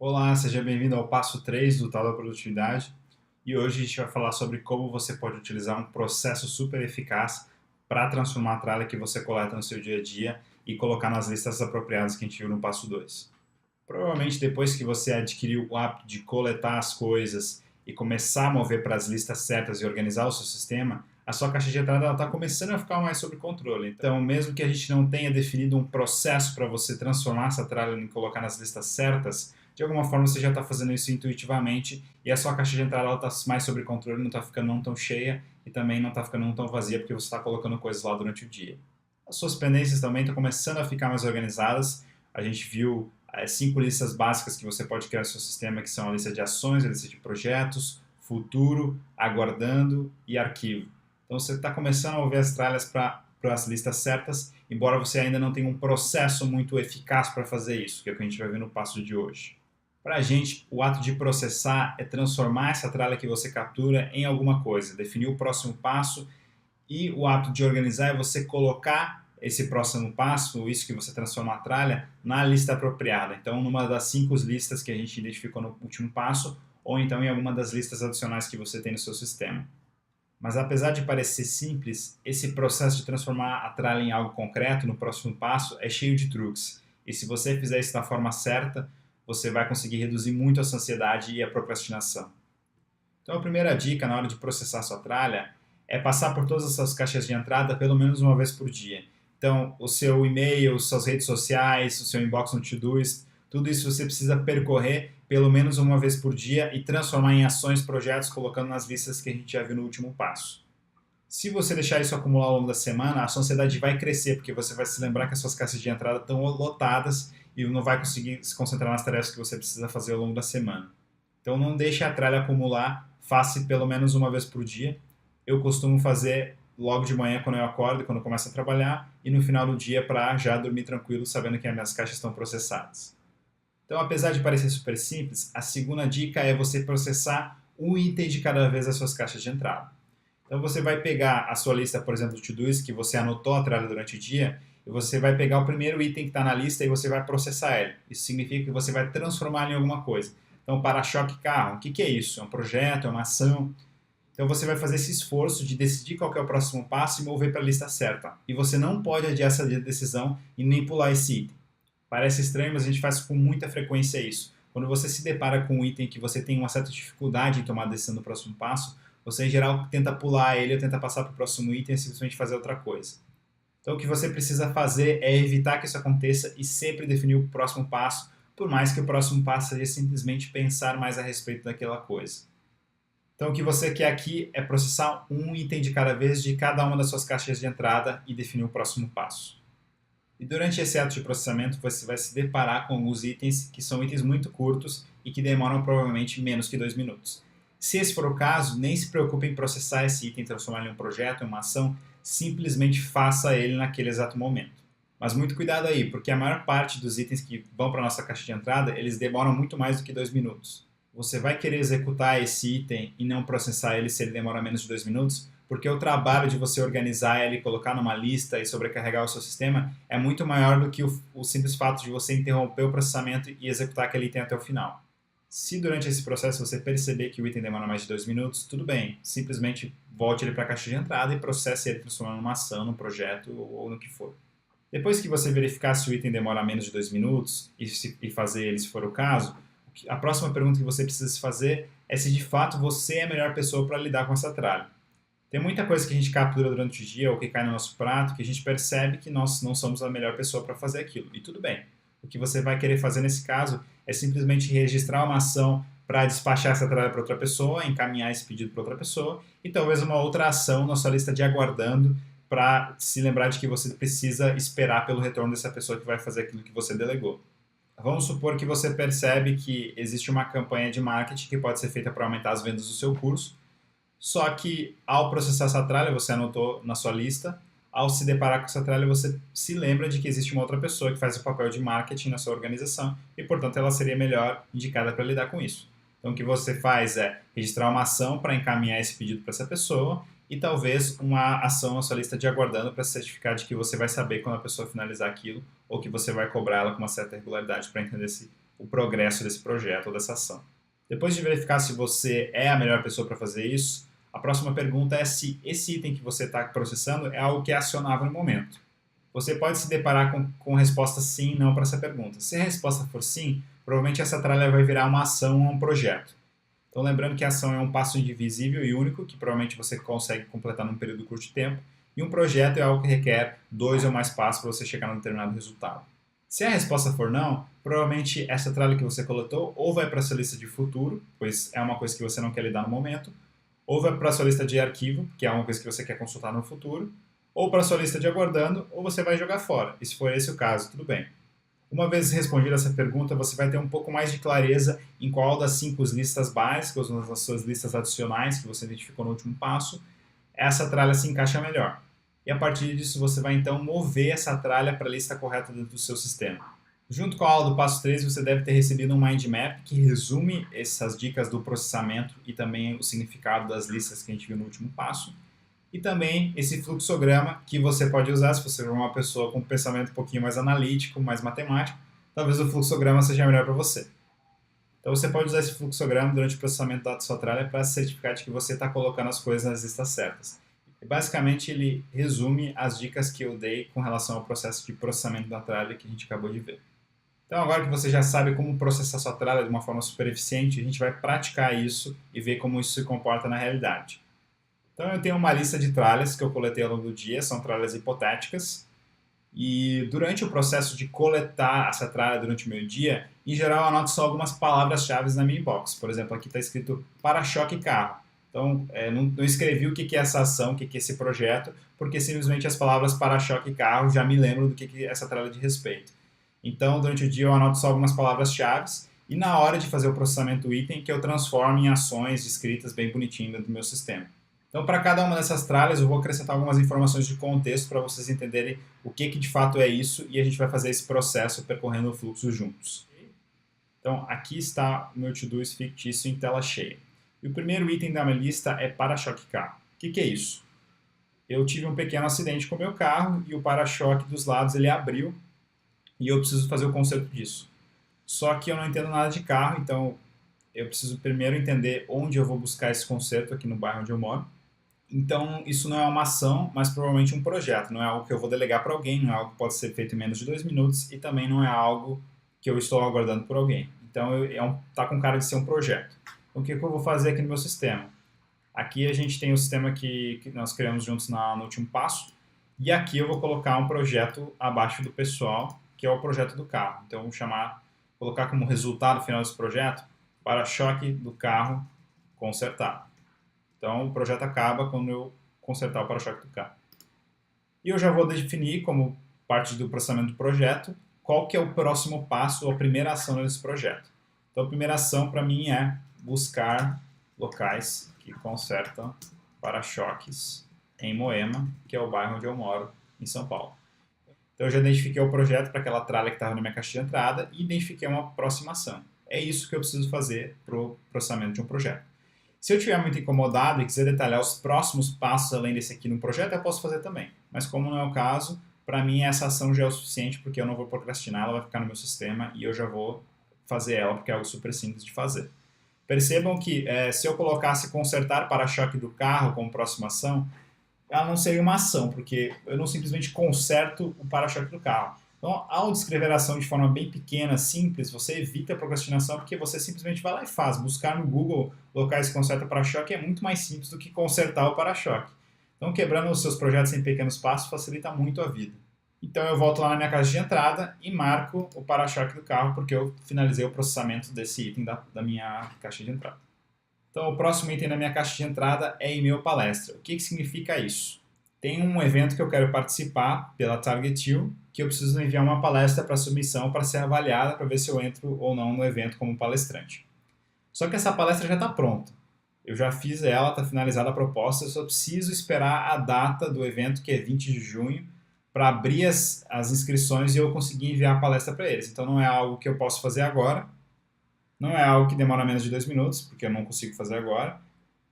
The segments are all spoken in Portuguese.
Olá, seja bem-vindo ao passo 3 do Tal da Produtividade. E hoje a gente vai falar sobre como você pode utilizar um processo super eficaz para transformar a tralha que você coleta no seu dia a dia e colocar nas listas apropriadas que a gente viu no passo 2. Provavelmente depois que você adquiriu o hábito de coletar as coisas e começar a mover para as listas certas e organizar o seu sistema, a sua caixa de entrada está começando a ficar mais sob controle. Então, mesmo que a gente não tenha definido um processo para você transformar essa tralha e colocar nas listas certas, de alguma forma você já está fazendo isso intuitivamente e a sua caixa de entrada está mais sob controle, não está ficando não tão cheia e também não está ficando não tão vazia porque você está colocando coisas lá durante o dia. As suas pendências também estão começando a ficar mais organizadas. A gente viu 5 listas básicas que você pode criar no seu sistema, que são a lista de ações, a lista de projetos, futuro, aguardando e arquivo. Então você está começando a mover as tralhas para as listas certas, embora você ainda não tenha um processo muito eficaz para fazer isso, que é o que a gente vai ver no passo de hoje. Para a gente, o ato de processar é transformar essa tralha que você captura em alguma coisa, definir o próximo passo, e o ato de organizar é você colocar esse próximo passo, isso que você transforma a tralha, na lista apropriada. Então, numa das 5 listas que a gente identificou no último passo, ou então em alguma das listas adicionais que você tem no seu sistema. Mas apesar de parecer simples, esse processo de transformar a tralha em algo concreto no próximo passo é cheio de truques. E se você fizer isso da forma certa, você vai conseguir reduzir muito a sua ansiedade e a procrastinação. Então a primeira dica na hora de processar sua tralha é passar por todas as suas caixas de entrada pelo menos uma vez por dia. Então o seu e-mail, suas redes sociais, o seu inbox no Todoist, tudo isso você precisa percorrer pelo menos uma vez por dia e transformar em ações, projetos, colocando nas listas que a gente já viu no último passo. Se você deixar isso acumular ao longo da semana, a sua ansiedade vai crescer, porque você vai se lembrar que as suas caixas de entrada estão lotadas e não vai conseguir se concentrar nas tarefas que você precisa fazer ao longo da semana. Então não deixe a tralha acumular, faça pelo menos uma vez por dia. Eu costumo fazer logo de manhã quando eu acordo, quando eu começo a trabalhar, e no final do dia para já dormir tranquilo, sabendo que as minhas caixas estão processadas. Então, apesar de parecer super simples, a segunda dica é você processar um item de cada vez das suas caixas de entrada. Então você vai pegar a sua lista, por exemplo, do Todoist, que você anotou a tralha durante o dia, e você vai pegar o primeiro item que está na lista e você vai processar ele. Isso significa que você vai transformar ele em alguma coisa. Então, para-choque carro, o que é isso? É um projeto, é uma ação? Então você vai fazer esse esforço de decidir qual é o próximo passo e mover para a lista certa. E você não pode adiar essa decisão e nem pular esse item. Parece estranho, mas a gente faz com muita frequência isso. Quando você se depara com um item que você tem uma certa dificuldade em tomar a decisão do próximo passo, você em geral tenta pular ele ou tenta passar para o próximo item e simplesmente fazer outra coisa. Então o que você precisa fazer é evitar que isso aconteça e sempre definir o próximo passo, por mais que o próximo passo seja simplesmente pensar mais a respeito daquela coisa. Então o que você quer aqui é processar um item de cada vez de cada uma das suas caixas de entrada e definir o próximo passo. E durante esse ato de processamento você vai se deparar com alguns itens que são itens muito curtos e que demoram provavelmente menos que 2 minutos. Se esse for o caso, nem se preocupe em processar esse item, transformar ele em um projeto, em uma ação, simplesmente faça ele naquele exato momento. Mas muito cuidado aí, porque a maior parte dos itens que vão para a nossa caixa de entrada, eles demoram muito mais do que 2 minutos. Você vai querer executar esse item e não processar ele se ele demora menos de 2 minutos, porque o trabalho de você organizar ele, colocar numa lista e sobrecarregar o seu sistema é muito maior do que o simples fato de você interromper o processamento e executar aquele item até o final. Se durante esse processo você perceber que o item demora mais de 2 minutos, tudo bem, simplesmente volte ele para a caixa de entrada e processe ele transformando numa ação, num projeto ou no que for. Depois que você verificar se o item demora menos de 2 minutos e fazer ele se for o caso, a próxima pergunta que você precisa se fazer é se de fato você é a melhor pessoa para lidar com essa tralha. Tem muita coisa que a gente captura durante o dia ou que cai no nosso prato que a gente percebe que nós não somos a melhor pessoa para fazer aquilo. E tudo bem. O que você vai querer fazer nesse caso é simplesmente registrar uma ação para despachar essa tralha para outra pessoa, encaminhar esse pedido para outra pessoa e talvez uma outra ação na sua lista de aguardando para se lembrar de que você precisa esperar pelo retorno dessa pessoa que vai fazer aquilo que você delegou. Vamos supor que você percebe que existe uma campanha de marketing que pode ser feita para aumentar as vendas do seu curso, só que ao processar essa tralha, você anotou na sua lista, ao se deparar com essa tralha, você se lembra de que existe uma outra pessoa que faz o papel de marketing na sua organização e, portanto, ela seria melhor indicada para lidar com isso. Então, o que você faz é registrar uma ação para encaminhar esse pedido para essa pessoa e talvez uma ação na sua lista de aguardando para certificar de que você vai saber quando a pessoa finalizar aquilo ou que você vai cobrar ela com uma certa regularidade para entender o progresso desse projeto ou dessa ação. Depois de verificar se você é a melhor pessoa para fazer isso, a próxima pergunta é se esse item que você está processando é algo que é acionável no momento. Você pode se deparar com resposta sim e não para essa pergunta. Se a resposta for sim, provavelmente essa tralha vai virar uma ação ou um projeto. Então lembrando que a ação é um passo indivisível e único, que provavelmente você consegue completar num período curto de tempo, e um projeto é algo que requer 2 ou mais passos para você chegar a um determinado resultado. Se a resposta for não, provavelmente essa tralha que você coletou ou vai para a sua lista de futuro, pois é uma coisa que você não quer lidar no momento, ou vai para a sua lista de arquivo, que é uma coisa que você quer consultar no futuro, ou para a sua lista de aguardando, ou você vai jogar fora. E se for esse o caso, tudo bem. Uma vez respondida essa pergunta, você vai ter um pouco mais de clareza em qual das 5 listas básicas, ou das suas listas adicionais que você identificou no último passo, essa tralha se encaixa melhor. E a partir disso, você vai então mover essa tralha para a lista correta dentro do seu sistema. Junto com a aula do passo 3, você deve ter recebido um mind map que resume essas dicas do processamento e também o significado das listas que a gente viu no último passo. E também esse fluxograma que você pode usar se você for uma pessoa com um pensamento um pouquinho mais analítico, mais matemático, talvez o fluxograma seja melhor para você. Então você pode usar esse fluxograma durante o processamento da sua tralha para certificar de que você está colocando as coisas nas listas certas. E basicamente ele resume as dicas que eu dei com relação ao processo de processamento da tralha que a gente acabou de ver. Então agora que você já sabe como processar sua tralha de uma forma super eficiente, a gente vai praticar isso e ver como isso se comporta na realidade. Então eu tenho uma lista de tralhas que eu coletei ao longo do dia, são tralhas hipotéticas, e durante o processo de coletar essa tralha durante o meu dia, em geral eu anoto só algumas palavras-chave na minha inbox. Por exemplo, aqui está escrito para-choque carro. Então não escrevi o que é essa ação, o que é esse projeto, porque simplesmente as palavras para-choque carro já me lembram do que é essa tralha de respeito. Então durante o dia eu anoto só algumas palavras-chave, e na hora de fazer o processamento do item, que eu transformo em ações escritas bem bonitinho dentro do meu sistema. Então, para cada uma dessas tralhas, eu vou acrescentar algumas informações de contexto para vocês entenderem o que de fato é isso e a gente vai fazer esse processo percorrendo o fluxo juntos. Então, aqui está o meu to-do's fictício em tela cheia. E o primeiro item da minha lista é para-choque carro. O que é isso? Eu tive um pequeno acidente com o meu carro e o para-choque dos lados ele abriu e eu preciso fazer o conserto disso. Só que eu não entendo nada de carro, então eu preciso primeiro entender onde eu vou buscar esse conserto aqui no bairro onde eu moro. Então, isso não é uma ação, mas provavelmente um projeto. Não é algo que eu vou delegar para alguém, não é algo que pode ser feito em menos de 2 minutos e também não é algo que eu estou aguardando por alguém. Então, tá com cara de ser um projeto. Então, o que eu vou fazer aqui no meu sistema? Aqui a gente tem o sistema que nós criamos juntos no último passo. E aqui eu vou colocar um projeto abaixo do pessoal, que é o projeto do carro. Então, eu vou colocar como resultado final desse projeto, para-choque do carro consertado. Então, o projeto acaba quando eu consertar o para-choque do carro. E eu já vou definir, como parte do processamento do projeto, qual que é o próximo passo ou a primeira ação desse projeto. Então, a primeira ação para mim é buscar locais que consertam para-choques em Moema, que é o bairro onde eu moro, em São Paulo. Então, eu já identifiquei o projeto para aquela tralha que estava na minha caixa de entrada e identifiquei uma próxima ação. É isso que eu preciso fazer para o processamento de um projeto. Se eu estiver muito incomodado e quiser detalhar os próximos passos além desse aqui no projeto, eu posso fazer também. Mas como não é o caso, para mim essa ação já é o suficiente porque eu não vou procrastinar, ela vai ficar no meu sistema e eu já vou fazer ela porque é algo super simples de fazer. Percebam que se eu colocasse consertar para-choque do carro como próxima ação, ela não seria uma ação, porque eu não simplesmente conserto o para-choque do carro. Então, ao descrever a ação de forma bem pequena, simples, você evita a procrastinação porque você simplesmente vai lá e faz. Buscar no Google locais que consertam para-choque é muito mais simples do que consertar o para-choque. Então, quebrando os seus projetos em pequenos passos facilita muito a vida. Então, eu volto lá na minha caixa de entrada e marco o para-choque do carro porque eu finalizei o processamento desse item da minha caixa de entrada. Então, o próximo item da minha caixa de entrada é e-mail palestra. O que significa isso? Tem um evento que eu quero participar pela Targetil, que eu preciso enviar uma palestra para submissão para ser avaliada para ver se eu entro ou não no evento como palestrante. Só que essa palestra já está pronta. Eu já fiz ela, está finalizada a proposta, eu só preciso esperar a data do evento, que é 20 de junho, para abrir as inscrições e eu conseguir enviar a palestra para eles. Então não é algo que eu posso fazer agora, não é algo que demora menos de 2 minutos, porque eu não consigo fazer agora.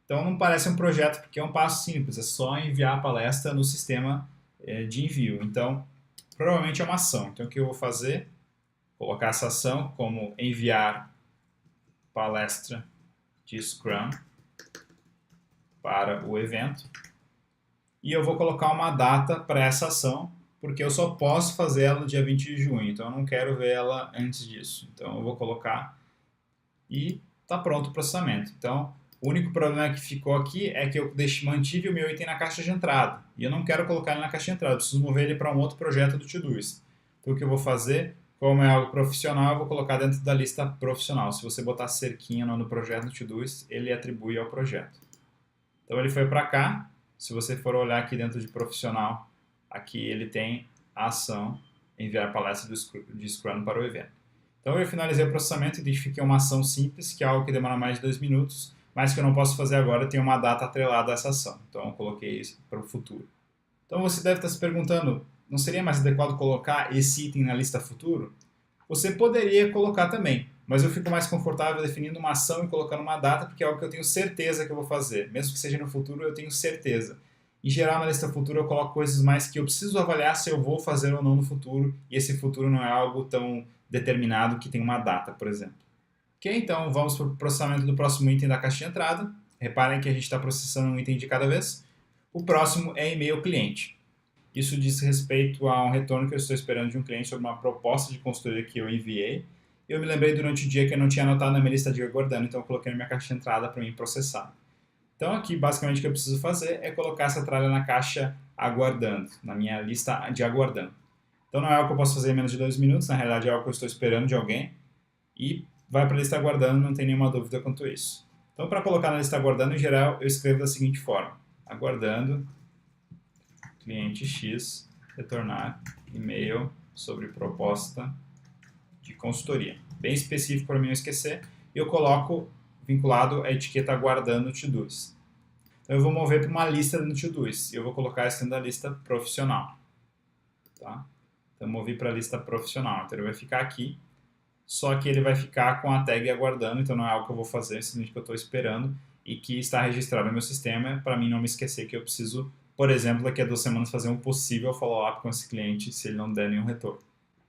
Então não parece um projeto, porque é um passo simples, é só enviar a palestra no sistema de envio. Então, provavelmente é uma ação. Então o que eu vou fazer? colocar essa ação como enviar palestra de Scrum para o evento. E eu vou colocar uma data para essa ação, porque eu só posso fazer ela no dia 20 de junho, então eu não quero ver ela antes disso. Então eu vou colocar e está pronto o processamento. Então o único problema que ficou aqui é que eu mantive o meu item na caixa de entrada. E eu não quero colocar ele na caixa de entrada, eu preciso mover ele para um outro projeto do Todoist. Então o que eu vou fazer, como é algo profissional, eu vou colocar dentro da lista profissional. Se você botar cerquinha no projeto do Todoist, ele atribui ao projeto. Então ele foi para cá. Se você for olhar aqui dentro de profissional, aqui ele tem a ação enviar palestra de Scrum para o evento. Então eu finalizei o processamento, identifiquei uma ação simples, que é algo que demora mais de 2 minutos, mas que eu não posso fazer agora, tem uma data atrelada a essa ação. Então eu coloquei isso para o futuro. Então você deve estar se perguntando, não seria mais adequado colocar esse item na lista futuro? Você poderia colocar também, mas eu fico mais confortável definindo uma ação e colocando uma data, porque é algo que eu tenho certeza que eu vou fazer. Mesmo que seja no futuro, eu tenho certeza. Em geral, na lista futura, eu coloco coisas mais que eu preciso avaliar se eu vou fazer ou não no futuro, e esse futuro não é algo tão determinado que tem uma data, por exemplo. Ok, então vamos para o processamento do próximo item da caixa de entrada. Reparem que a gente está processando um item de cada vez. O próximo é e-mail cliente. Isso diz respeito a um retorno que eu estou esperando de um cliente sobre uma proposta de consultoria que eu enviei. Eu me lembrei durante o dia que eu não tinha anotado na minha lista de aguardando, então eu coloquei na minha caixa de entrada para mim processar. Então aqui, basicamente, o que eu preciso fazer é colocar essa tralha na caixa aguardando, na minha lista de aguardando. Então não é algo que eu posso fazer em menos de 2 minutos, na realidade é algo que eu estou esperando de alguém e vai para a lista aguardando, não tem nenhuma dúvida quanto a isso. Então para colocar na lista aguardando, em geral, eu escrevo da seguinte forma: aguardando cliente X retornar e-mail sobre proposta de consultoria. Bem específico para mim não esquecer. E eu coloco vinculado a etiqueta aguardando Todoist. Então eu vou mover para uma lista no Todoist. E eu vou colocar isso dentro da lista profissional. Tá? Então eu movi para a lista profissional. Então ele vai ficar aqui. Só que ele vai ficar com a tag aguardando. Então não é algo que eu vou fazer, simplesmente que eu estou esperando. E que está registrado no meu sistema para mim não me esquecer que eu preciso, por exemplo, daqui a 2 semanas fazer um possível follow-up com esse cliente se ele não der nenhum retorno.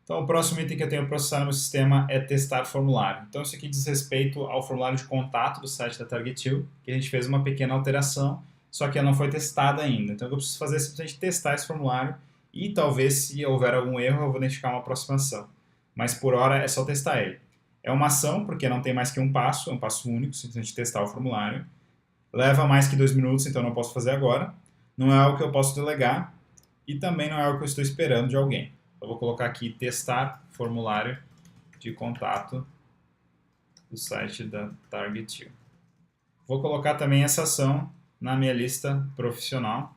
Então, o próximo item que eu tenho para processar no meu sistema é testar formulário. Então, isso aqui diz respeito ao formulário de contato do site da Target2, que a gente fez uma pequena alteração, só que ela não foi testada ainda. Então, o que eu preciso fazer é simplesmente testar esse formulário e talvez, se houver algum erro, eu vou identificar uma aproximação. Mas, por hora, é só testar ele. É uma ação, porque não tem mais que um passo, é um passo único, simplesmente testar o formulário. Leva mais que 2 minutos, então não posso fazer agora. Não é algo que eu posso delegar e também não é algo que eu estou esperando de alguém. Eu vou colocar aqui testar formulário de contato do site da Target2. Vou colocar também essa ação na minha lista profissional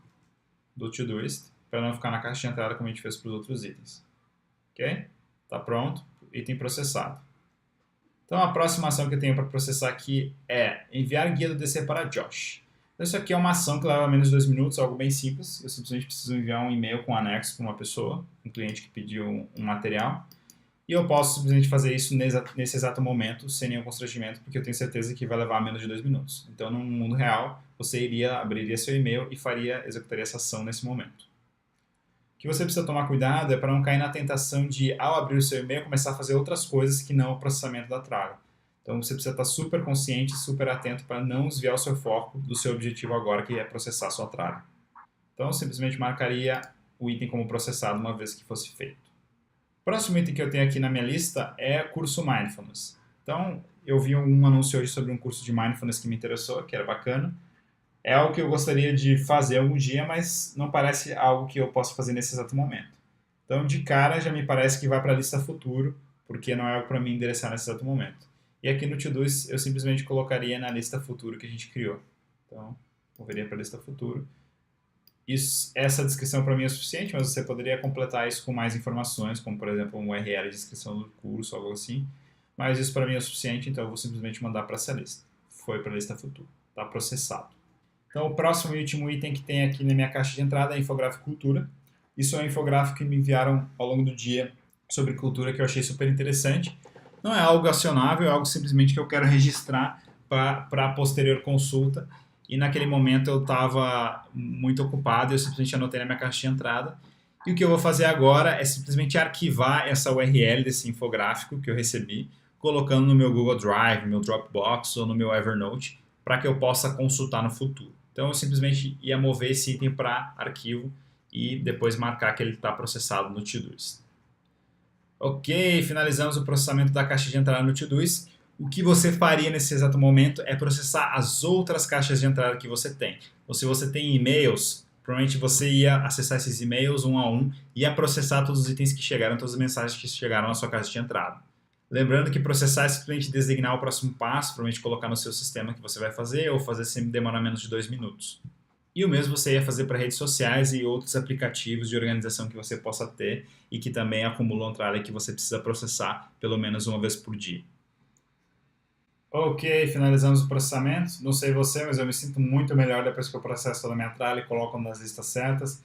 do Todoist, para não ficar na caixa de entrada como a gente fez para os outros itens. Ok? Está pronto, item processado. Então a próxima ação que eu tenho para processar aqui é enviar guia do DC para Josh. Então, isso aqui é uma ação que leva menos de 2 minutos, algo bem simples. Eu simplesmente preciso enviar um e-mail com anexo para uma pessoa, um cliente que pediu um material. E eu posso simplesmente fazer isso nesse exato momento, sem nenhum constrangimento, porque eu tenho certeza que vai levar menos de 2 minutos. Então, no mundo real, você abriria seu e-mail e executaria essa ação nesse momento. O que você precisa tomar cuidado é para não cair na tentação de, ao abrir o seu e-mail, começar a fazer outras coisas que não o processamento da tralha. Então você precisa estar super consciente, super atento para não desviar o seu foco do seu objetivo agora, que é processar a sua tralha. Então eu simplesmente marcaria o item como processado uma vez que fosse feito. O próximo item que eu tenho aqui na minha lista é curso Mindfulness. Então eu vi um anúncio hoje sobre um curso de Mindfulness que me interessou, que era bacana. É algo que eu gostaria de fazer algum dia, mas não parece algo que eu possa fazer nesse exato momento. Então de cara já me parece que vai para a lista futuro, porque não é algo para mim endereçar nesse exato momento. E aqui no Todoist eu simplesmente colocaria na lista futuro que a gente criou. Então, moveria para a lista futuro. Essa descrição para mim é suficiente, mas você poderia completar isso com mais informações, como por exemplo um URL de descrição do curso, algo assim. Mas isso para mim é suficiente, então eu vou simplesmente mandar para essa lista. Foi para a lista futuro. Está processado. Então o próximo e último item que tem aqui na minha caixa de entrada é infográfico cultura. Isso é um infográfico que me enviaram ao longo do dia sobre cultura que eu achei super interessante. Não é algo acionável, é algo simplesmente que eu quero registrar para a posterior consulta. E naquele momento eu estava muito ocupado, eu simplesmente anotei na minha caixa de entrada. E o que eu vou fazer agora é simplesmente arquivar essa URL desse infográfico que eu recebi, colocando no meu Google Drive, no meu Dropbox ou no meu Evernote, para que eu possa consultar no futuro. Então eu simplesmente ia mover esse item para arquivo e depois marcar que ele está processado no Todoist. Ok, finalizamos o processamento da caixa de entrada no Todoist. O que você faria nesse exato momento é processar as outras caixas de entrada que você tem. Ou se você tem e-mails, provavelmente você ia acessar esses e-mails um a um e ia processar todos os itens que chegaram, todas as mensagens que chegaram na sua caixa de entrada. Lembrando que processar é simplesmente designar o próximo passo, provavelmente colocar no seu sistema que você vai fazer, ou fazer sempre demora menos de 2 minutos. E o mesmo você ia fazer para redes sociais e outros aplicativos de organização que você possa ter e que também acumulam tralha que você precisa processar pelo menos uma vez por dia. Ok, finalizamos o processamento. Não sei você, mas eu me sinto muito melhor depois que eu processo toda a minha tralha e coloco nas listas certas.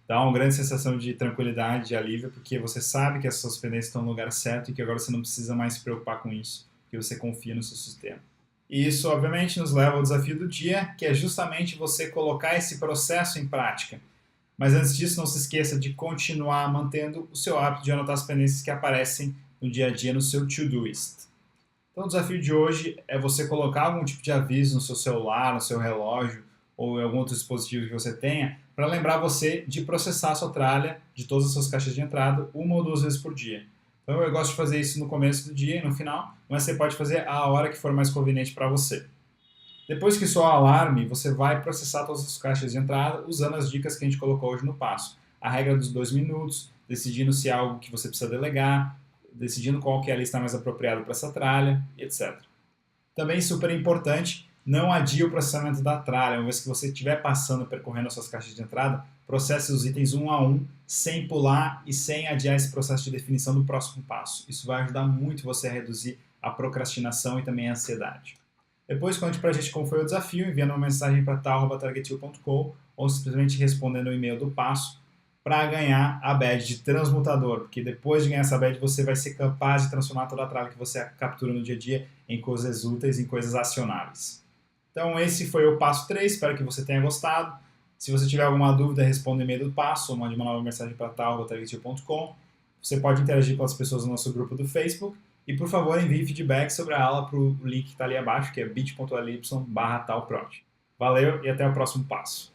Dá uma grande sensação de tranquilidade, de alívio, porque você sabe que as suas pendências estão no lugar certo e que agora você não precisa mais se preocupar com isso, que você confia no seu sistema. E isso, obviamente, nos leva ao desafio do dia, que é justamente você colocar esse processo em prática. Mas antes disso, não se esqueça de continuar mantendo o seu hábito de anotar as pendências que aparecem no dia a dia no seu Todoist. Então, o desafio de hoje é você colocar algum tipo de aviso no seu celular, no seu relógio ou em algum outro dispositivo que você tenha para lembrar você de processar a sua tralha de todas as suas caixas de entrada uma ou duas vezes por dia. Então, eu gosto de fazer isso no começo do dia e no final, mas você pode fazer a hora que for mais conveniente para você. Depois que soar o alarme, você vai processar todas as caixas de entrada usando as dicas que a gente colocou hoje no passo. A regra dos 2 minutos, decidindo se é algo que você precisa delegar, decidindo qual que é a lista mais apropriada para essa tralha, etc. Também super importante, não adie o processamento da tralha. Uma vez que você estiver passando, percorrendo as suas caixas de entrada, processe os itens um a um, sem pular e sem adiar esse processo de definição do próximo passo. Isso vai ajudar muito você a reduzir a procrastinação e também a ansiedade. Depois conte pra gente como foi o desafio, enviando uma mensagem para tal@targetil.com ou simplesmente respondendo o e-mail do passo para ganhar a badge de transmutador, porque depois de ganhar essa badge você vai ser capaz de transformar toda a tralha que você captura no dia a dia em coisas úteis, em coisas acionáveis. Então esse foi o passo 3, espero que você tenha gostado. Se você tiver alguma dúvida, responda o e-mail do passo ou mande uma nova mensagem para tal@targetil.com. Você pode interagir com as pessoas no nosso grupo do Facebook. E, por favor, envie feedback sobre a aula para o link que está ali abaixo, que é bit.ly/talproj. Valeu e até o próximo passo.